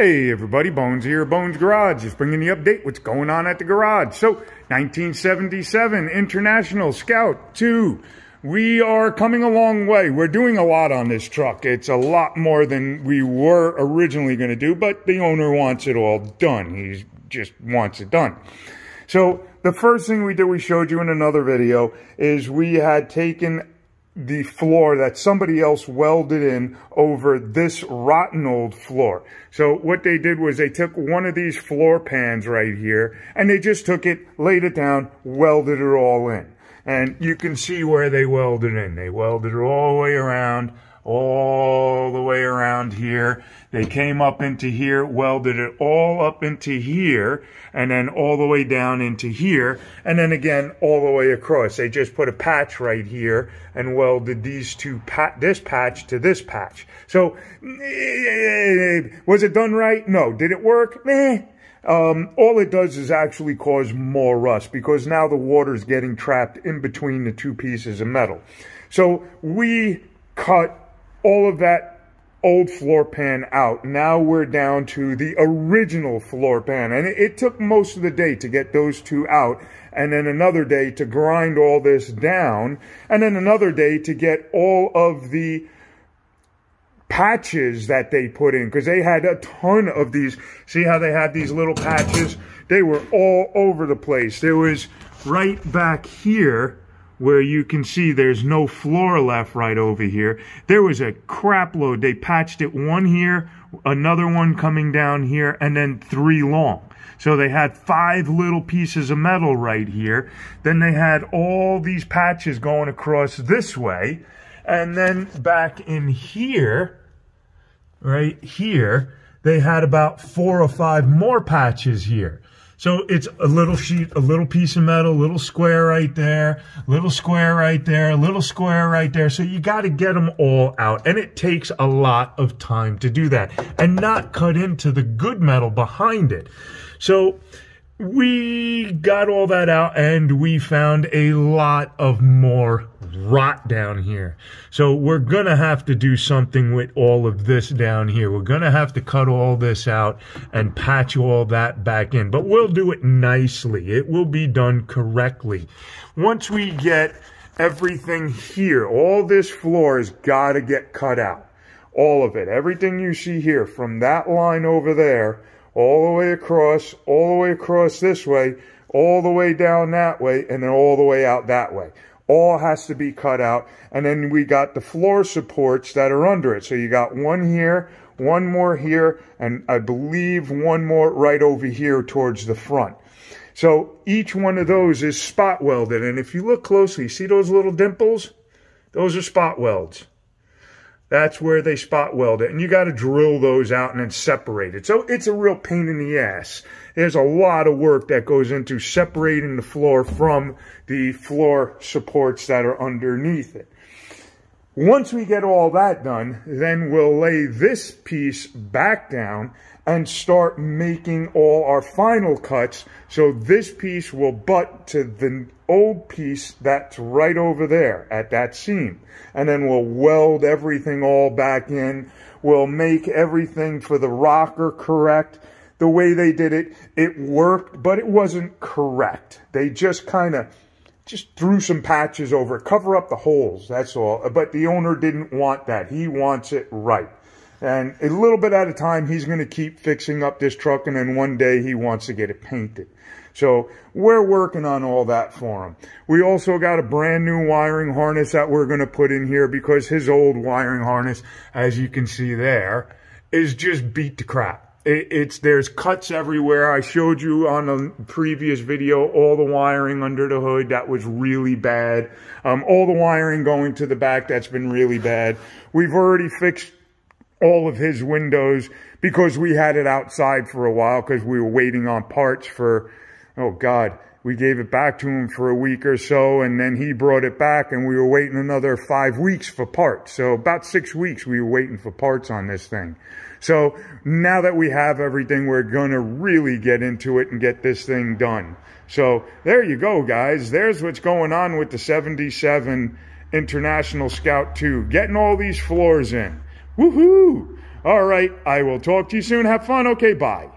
Hey everybody, Bones here, Bones Garage, just bringing the update, what's going on at the garage. So, 1977 International Scout 2. We are coming a long way. We're doing a lot on this truck. It's a lot more than we were originally going to do, but the owner wants it all done. He just wants it done. So, the first thing we did, we showed you in another video, is we had taken the floor that somebody else welded in over this rotten old floor. So what they did was they took one of these floor pans right here and they just took it, laid it down, welded it all in. And you can see where they welded in. They welded it all the way around here. They came up into here, welded it all up into here, and then all the way down into here, and then again all the way across. They just put a patch right here and welded these two this patch to this patch. So was it done right? No. Did it work? Meh. All it does is actually cause more rust because now the water is getting trapped in between the two pieces of metal. So we cut all of that old floor pan out. Now we're down to the original floor pan, and it took most of the day to get those two out, and then another day to grind all this down, and then another day to get all of the patches that they put in, because they had a ton of these. See how they had these little patches? They were all over the place. There was right back here where you can see there's no floor left right over here. There was a crap load. They patched it one here, another one coming down here, and then 3 long. So they had 5 little pieces of metal right here. Then they had all these patches going across this way. And then back in here, right here, they had about 4 or 5 more patches here. So it's a little sheet, a little piece of metal, little square right there, little square right there, little square right there. So you got to get them all out. And it takes a lot of time to do that and not cut into the good metal behind it. So we got all that out and we found a lot of more rot down here. So we're going to have to do something with all of this down here. We're going to have to cut all this out and patch all that back in. But we'll do it nicely. It will be done correctly. Once we get everything here, all this floor has got to get cut out. All of it. Everything you see here from that line over there, all the way across this way, all the way down that way, and then all the way out that way. All has to be cut out. And then we got the floor supports that are under it. So you got one here, one more here, and I believe one more right over here towards the front. So each one of those is spot welded. And if you look closely, see those little dimples? Those are spot welds. That's where they spot weld it. And you got to drill those out and then separate it. So it's a real pain in the ass. There's a lot of work that goes into separating the floor from the floor supports that are underneath it. Once we get all that done, then we'll lay this piece back down and start making all our final cuts. So this piece will butt to the old piece that's right over there at that seam. And then we'll weld everything all back in. We'll make everything for the rocker correct. The way they did it, it worked, but it wasn't correct. They just kind of threw some patches over it, cover up the holes, that's all. But the owner didn't want that. He wants it right. And a little bit at a time, he's going to keep fixing up this truck, and then one day he wants to get it painted. So we're working on all that for him. We also got a brand new wiring harness that we're going to put in here because his old wiring harness, as you can see there, is just beat to crap. There's cuts everywhere. I showed you on a previous video all the wiring under the hood. That was really bad. All the wiring going to the back, that's been really bad. We've already fixed all of his windows because we had it outside for a while because we were waiting on parts for, oh God, we gave it back to him for a week or so, and then he brought it back, and we were waiting another 5 weeks for parts. So about 6 weeks we were waiting for parts on this thing. So now that we have everything, we're going to really get into it and get this thing done. So there you go, guys. There's what's going on with the 77 International Scout 2. Getting all these floors in. Woohoo! All right, I will talk to you soon. Have fun. Okay, bye.